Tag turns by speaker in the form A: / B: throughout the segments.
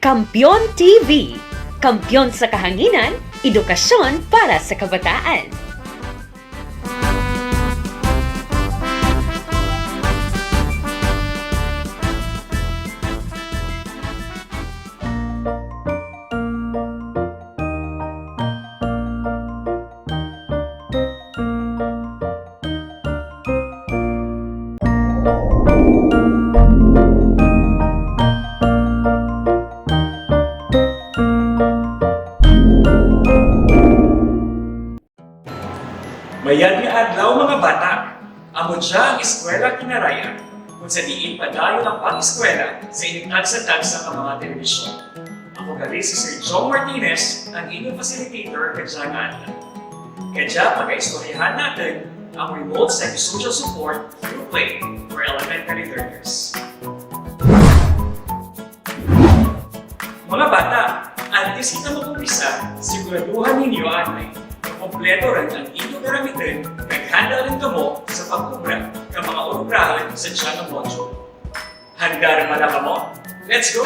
A: Kampiyon TV. Kampiyon sa kahanginan, edukasyon para sa kabataan.
B: Mayad nga adlaw mga bata, amo dya ang eskwela kinaraya, kung sa diin padayon ang pang-eskwela sa initagsa-tagsa ng mga telebisyon. Ako gali si Sir John Martinez, ang inyong facilitator kadya nga adlaw. Kadya pagka-istoryahan natin ang remote psychosocial support through play for elementary learners. Mga bata, antes kita mag-umpisa, siguraduhan ninyo anay kompleto rin ang inyong gamitin, naghanda rin kamo sa pagkubra ng mga orubrahan sa tiyan ng module. Handa rin mala ka mo? Let's go!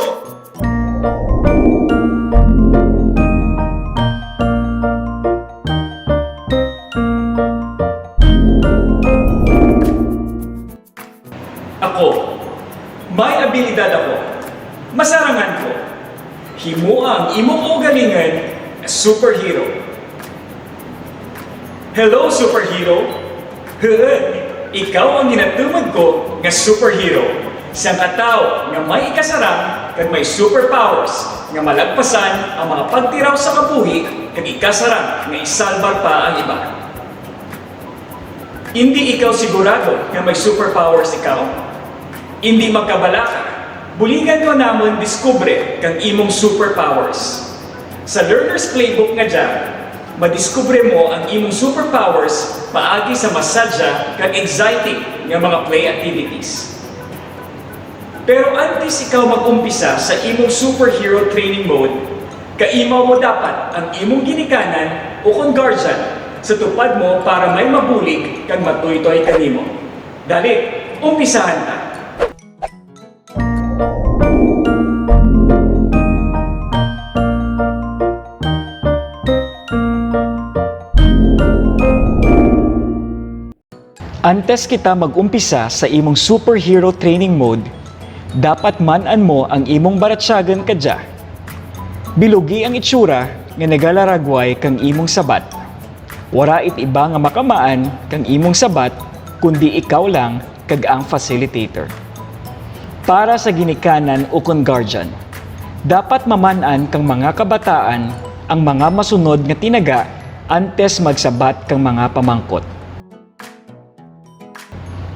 B: Ako, may abilidad ako. Masarangan ko. Himo ang imong ugalingan na superhero. Hello, superhero! Ikaw ang ginatumad ko nga superhero. Sa katao nga may ikasarang kag may superpowers nga malagpasan ang mga pagtiraw sa kabuhi kag ikasarang nga isalbar pa ang iba. Hindi ikaw sigurado nga may superpowers ikaw. Hindi magkabala ka. Buligan ko namon diskubre kang imong superpowers. Sa Learner's Playbook nga dyan, madiskubre mo ang imong superpowers paagi sa masadya kag exciting nga mga play activities. Pero antes ikaw mag-umpisa sa imong superhero training mode, kaimaw mo dapat ang imong ginikanan o kung guardian sa tupad mo para may mabulig kag matuytoy kanimo. Dali, umpisahan ta. Antes kita mag-umpisa sa imong superhero training mode, dapat manan mo ang imong baratsyagan kadya. Bilugi ang itsura nga nagalaragway kang imong sabat. Wara it iba nga makamaan kang imong sabat kundi ikaw lang kag ang facilitator. Para sa ginikanan o kung guardian, dapat mamanan kang mga kabataan ang mga masunod nga tinaga antes magsabat kang mga pamangkot.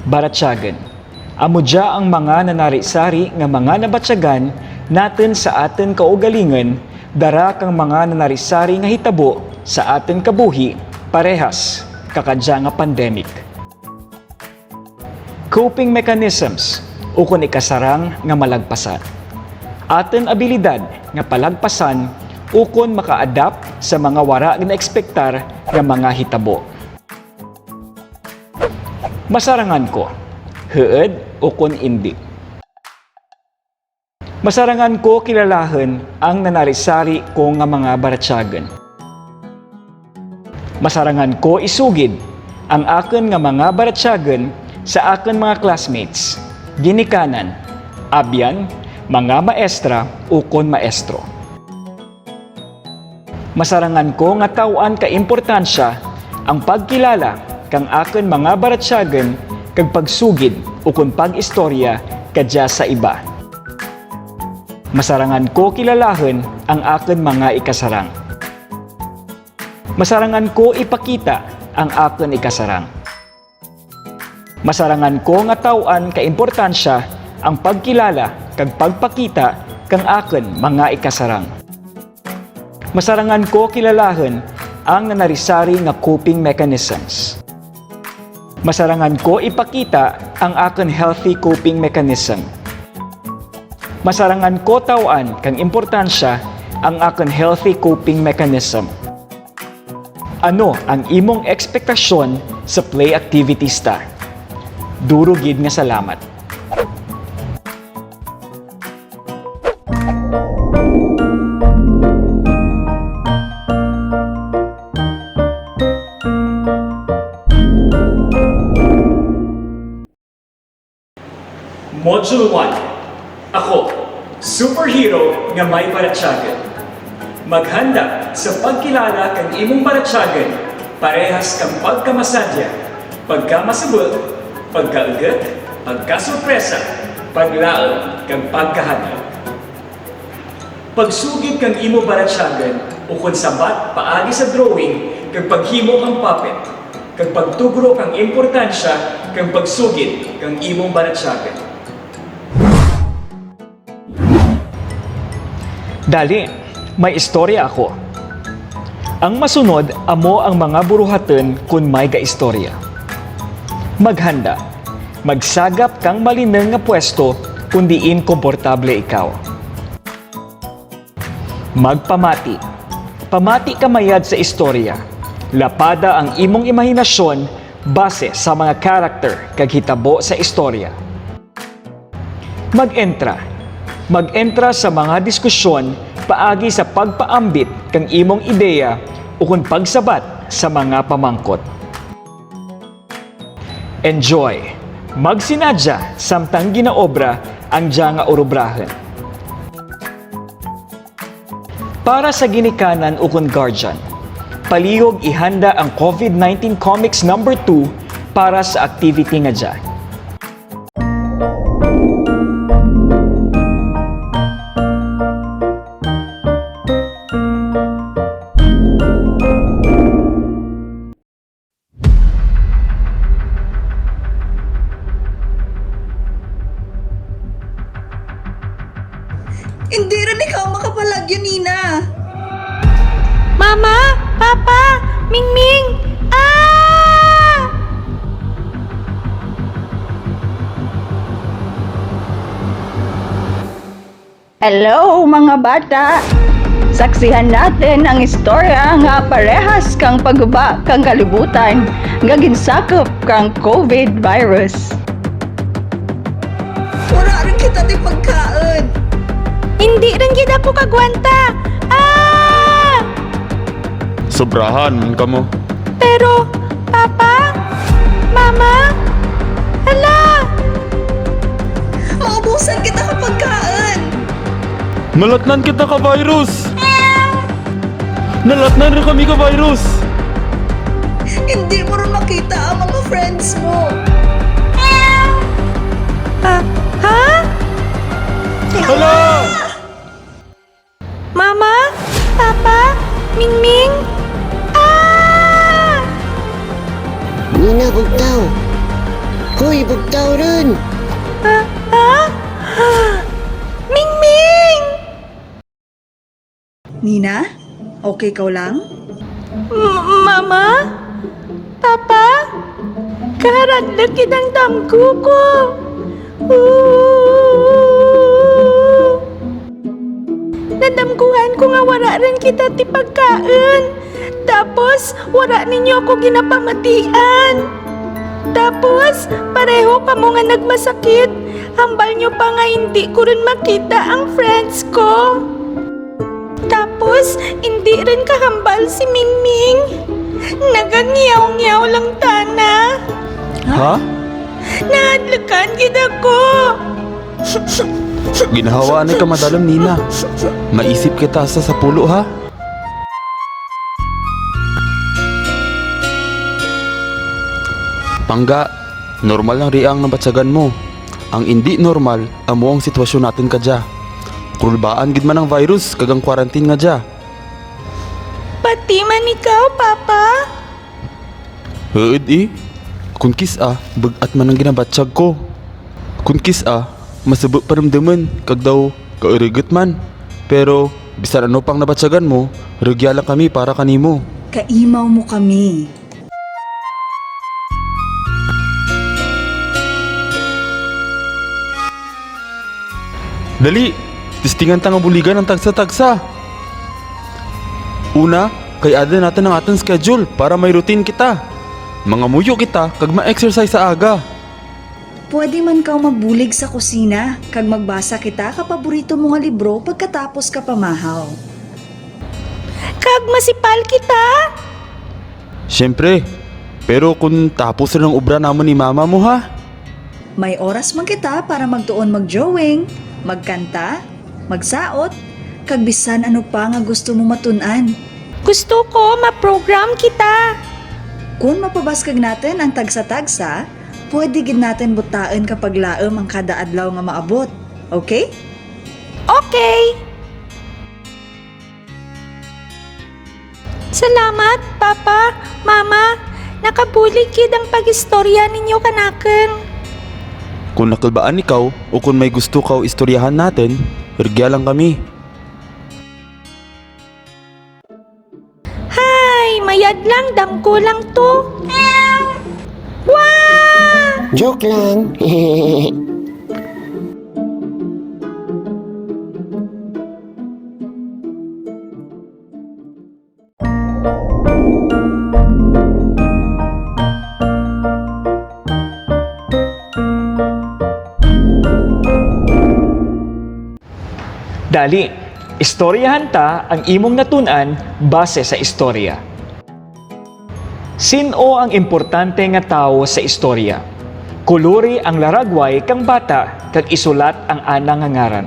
B: Baratsyagan. Amo dya ang mga nanari-sari nga mga nabatsyagan natin sa atin kaugalingan dara kang mga nanari-sari nga hitabo sa atin kabuhi parehas kakadya nga pandemic. Coping mechanisms o kung ikasarang nga malagpasan. Atin abilidad nga palagpasan o kung maka-adapt sa mga wara nga ekspektar nga mga hitabo. Masarangan ko, heed o kun indi. Masarangan ko kilalahan ang nanarisari ko nga mga baratsyagan. Masarangan ko isugid ang akin nga mga baratsyagan sa akin mga classmates, ginikanan, abyan, mga maestra o kun maestro. Masarangan ko nga tawaan ka importansya ang pagkilala kang akin mga baratsyagan kag pagsugid o kung pag-istorya kadya sa iba. Masarangan ko kilalahan ang akin mga ikasarang. Masarangan ko ipakita ang akin ikasarang. Masarangan ko nga tawaan ka importansya ang pagkilala kag pagpakita kang akin mga ikasarang. Masarangan ko kilalahan ang nanarisari nga coping mechanisms. Masarangan ko ipakita ang akin healthy coping mechanism. Masarangan ko tawaan kang importansya ang akin healthy coping mechanism. Ano ang imong ekspektasyon sa play activities ta? Durugid nga salamat. Module 1. Ako, superhero nga may paratsagan. Maghanda sa pagkilala kang imong paratsagan, parehas kang pagkamasadya, pagkamasabot, pagkaugat, pagkasurpresa, paglaom kang pagkahadlok. Pagsugid kang imo paratsagan o kung sabat paagi sa drawing kang paghimo kang puppet, kang pagtugro kang importansya kang pagsugid kang imong paratsagan. Dali, may istorya ako. Ang masunod amo ang mga buruhaton kung may gaistorya. Maghanda. Magsagap kang malinang nga pwesto kung diin komportable ikaw. Magpamati. Pamati ka mayad sa istorya. Lapada ang imong imahinasyon base sa mga karakter kag hitabo sa istorya. Mag-entra. Mag-entra sa mga diskusyon paagi sa pagpaambit kang imong ideya o kung pagsabat sa mga pamangkot. Enjoy. Magsinadya samtang ginaobra ang diya nga orubrahan. Para sa ginikanan o kung guardian, palihog ihanda ang COVID-19 Comics No. 2 para sa activity nga diya.
C: Hindi rin ikaw makapalagyo, Nina.
D: Mama! Papa! Mingming! Ah!
C: Hello, mga bata! Saksihan natin ang istorya nga parehas kang pagguba kang kalibutan nga ginsakop kang COVID virus. Wala rin kita di pagkaan.
D: Hindi rin kita ko kagwanta! Ah!
E: Sobrahan ka mo.
D: Pero, Papa? Mama? Hala!
C: Maubusan kita kapag kaan.
E: Nalatnan kita ka virus! Nalatnan rin kami ka virus!
C: Hindi mo rin makita ang mga friends mo.
D: Ha?
E: Hala!
D: Mama? Papa? Mingming? Ah!
F: Nina, bugtaw! Hoy, bugtaw rin!
D: Ha? Mingming!
C: Nina, okay ka lang?
D: Mama? Papa? Kaharadlag kitang damgo ko. Nadamguhan ko nga wala rin kita ti pagkaan. Tapos, wala ninyo ako ginapamatian. Tapos, pareho ka mo nga nagmasakit. Hambal nyo pa nga hindi ko rin makita ang friends ko. Tapos, hindi rin kahambal si Mingming. Nagangiyaw-ngiyaw lang tana.
E: Ha?
D: Naadlakan kita ko.
E: Ginahawaan ka madalam, Nina. Maisip kita sa pulo, ha? Pangga, normal lang riang ng batsagan mo. Ang hindi normal, amo ang sitwasyon natin kadya. Kulbaan gid man ang virus, kagang quarantine nga dya.
D: Pati man ikaw, Papa.
E: Heed Kung bagat man ang ginabatsyag ko. Kung masabot paramdaman, kag daw kairigat man. Pero, bisan ano pang nabatsyagan mo, regya lang kami para kanimo.
C: Kaimaw mo kami.
E: Dali! Tistingan tang buligan ng tagsa-tagsa. Una, kay ada natin ang ating schedule para may routine kita. Mga muyo kita kag ma-exercise sa aga.
C: Pwede man kaw magbulig sa kusina kag magbasa kita ka paborito mo nga libro pagkatapos ka pamahaw.
D: Kag masipal kita.
E: Siyempre, pero kung tapos rin ang obra namon ni mama mo ha?
G: May oras man kita para magtuon magjowing, magkanta, magsaot, kag bisan ano pa nga gusto mo matun-an.
D: Gusto ko ma-program kita.
G: Kung mapabaskag natin ang tagsa-tagsa, pwede gid natin butaan kapag laem ang kada adlaw nga maabot. Okay?
D: Okay. Salamat, Papa, Mama. Nakabulig gid ang pag-istorya ninyo kanaken.
E: Kung nakalbaan ikaw o kung may gusto ka o istoryahan natin, rigya lang kami.
D: Hay, mayad lang, damko lang to. Wow!
F: Joke lang.
B: Dali, istoryahan ta ang imong natunan base sa istorya. Sino ang importante nga tawo sa istorya? Kuluri ang laragway kang bata kag isulat ang anang nga ngaran.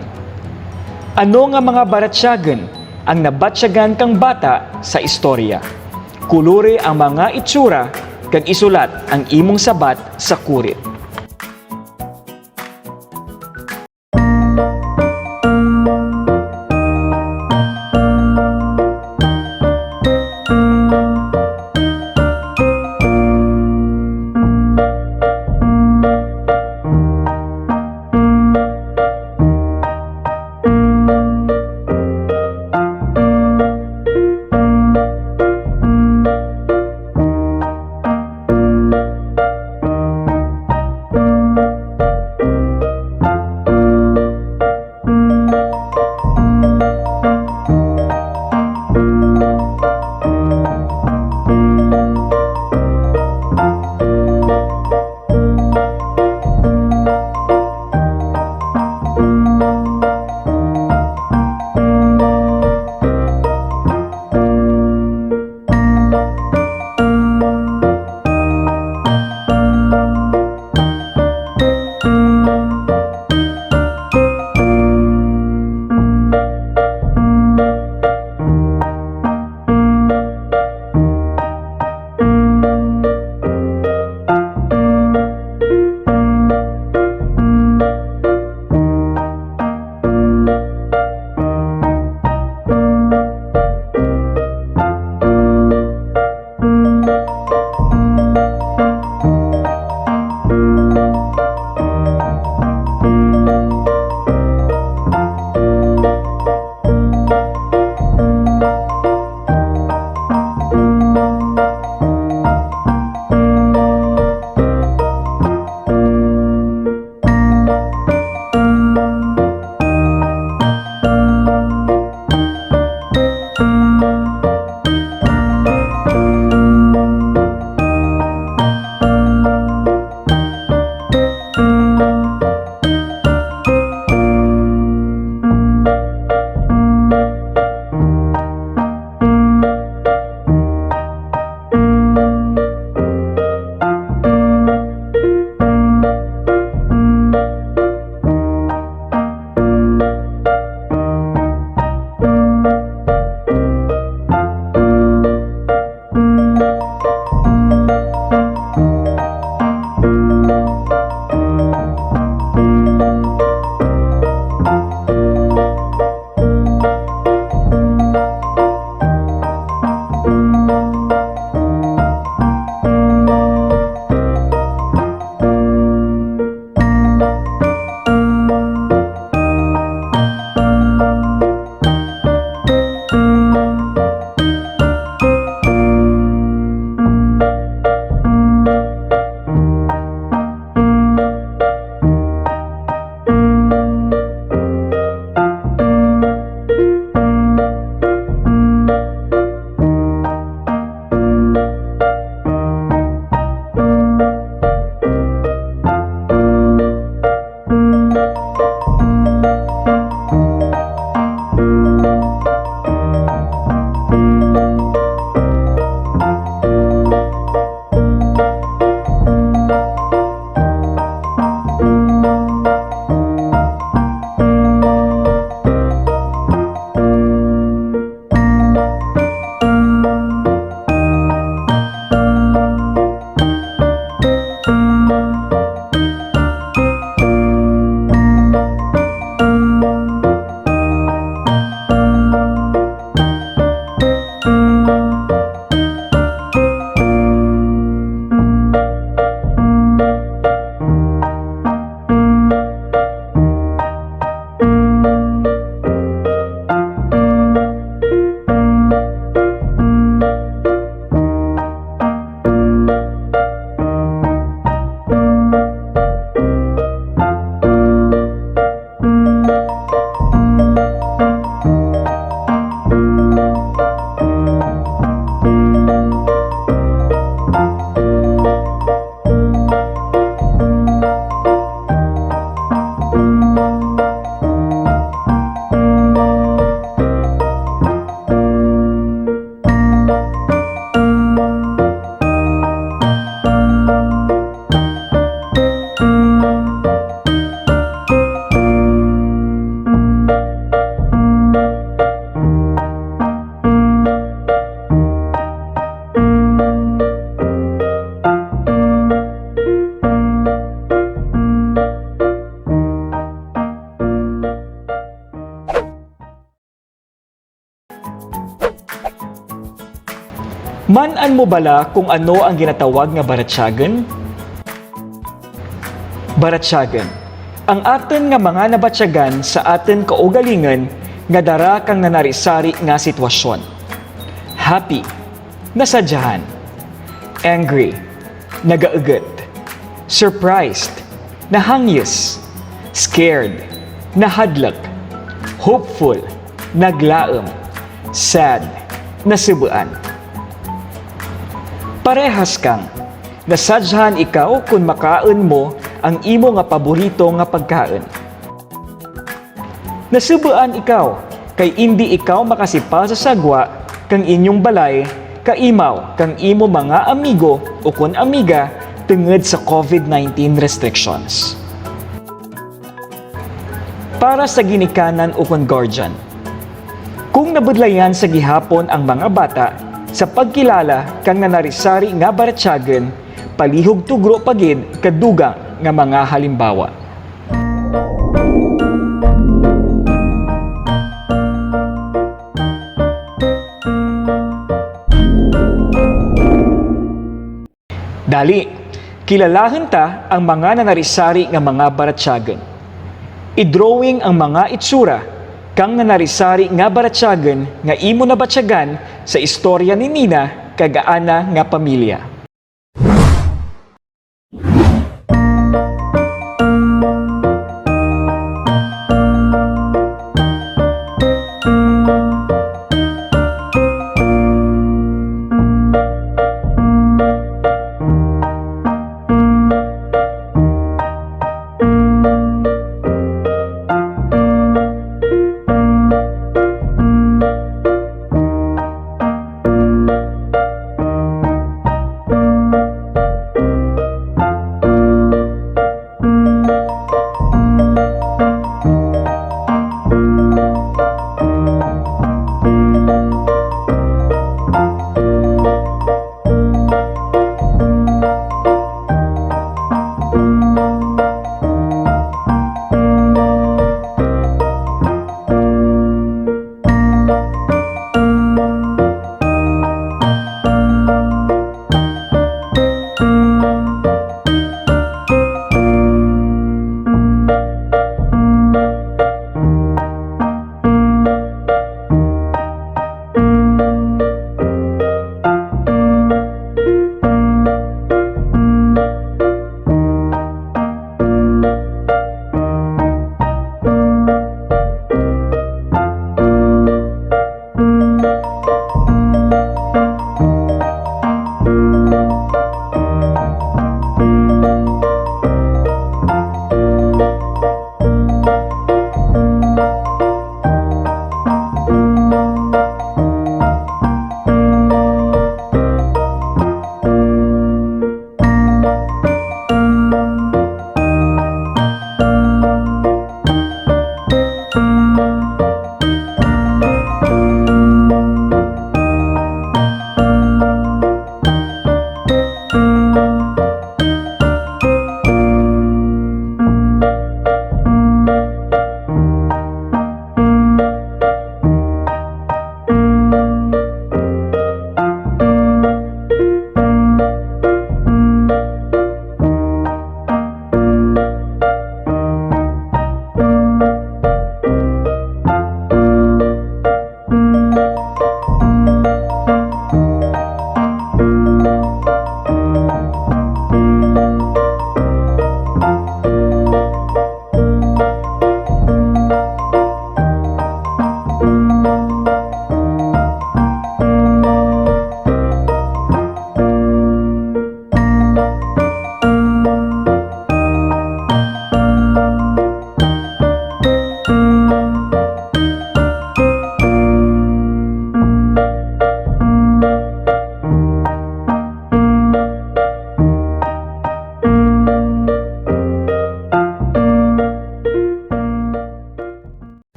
B: Ano nga mga baratsyagan ang nabatsyagan kang bata sa istorya? Kuluri ang mga itsura kag isulat ang imong sabat sa kurit. Manan mo bala kung ano ang ginatawag nga baratsagan? Baratsagan, ang aton nga mga nabatsagan sa aton kaugalingan nga dara kang nanarisari nga sitwasyon. Happy, nasadyahan. Angry, nagaugat. Surprised, nahangyes. Scared, nahadlak. Hopeful, naglaom. Sad, nasubuan. Parehas kang nasadyahan ikaw kung makaon mo ang imo nga paborito nga pagkaon. Nasubuan ikaw kay hindi ikaw makasipa sa sagwa kang inyong balay kaimaw kang imo mga amigo o kun amiga tungod sa COVID-19 restrictions. Para sa ginikanan o kun guardian, kung nabudlayan sa gihapon ang mga bata sa pagkilala kang nanarisari nga baratsagan, palihog tugro pagid kadugang nga mga halimbawa. Dali, kilalahan ta ang mga nanarisari nga mga baratsagan. I-drawing ang mga itsura kang nanarisari nga baratsagan nga imo nabatsagan sa istorya ni Nina kagaana nga pamilya.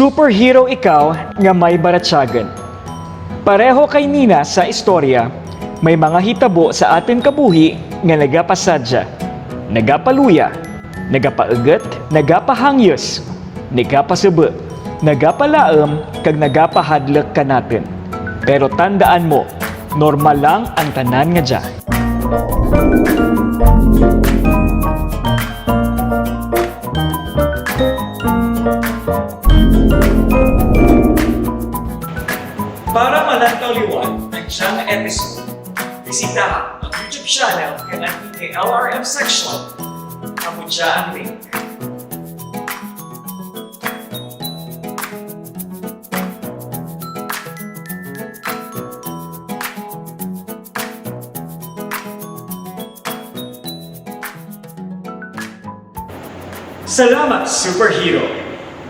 B: Superhero ikaw nga may baratsagan. Pareho kay Nina sa istorya, may mga hitabo sa atin kabuhi nga nagapasadya, nagapaluya, nagapaugat, nagapahangyos, nagapasubo, nagapalaem kag nagapahadlok ka natin. Pero tandaan mo, normal lang ang tanan nga dyan. Para malantaw liwan ang siyang episode, bisita ang YouTube channel ng ating LRM section. Amo siya ang link. Salamat, superhero!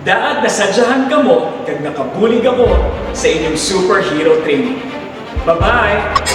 B: Daad nasadyahan ka mo kag nakabulig ako sa inyong superhero training. Bye-bye!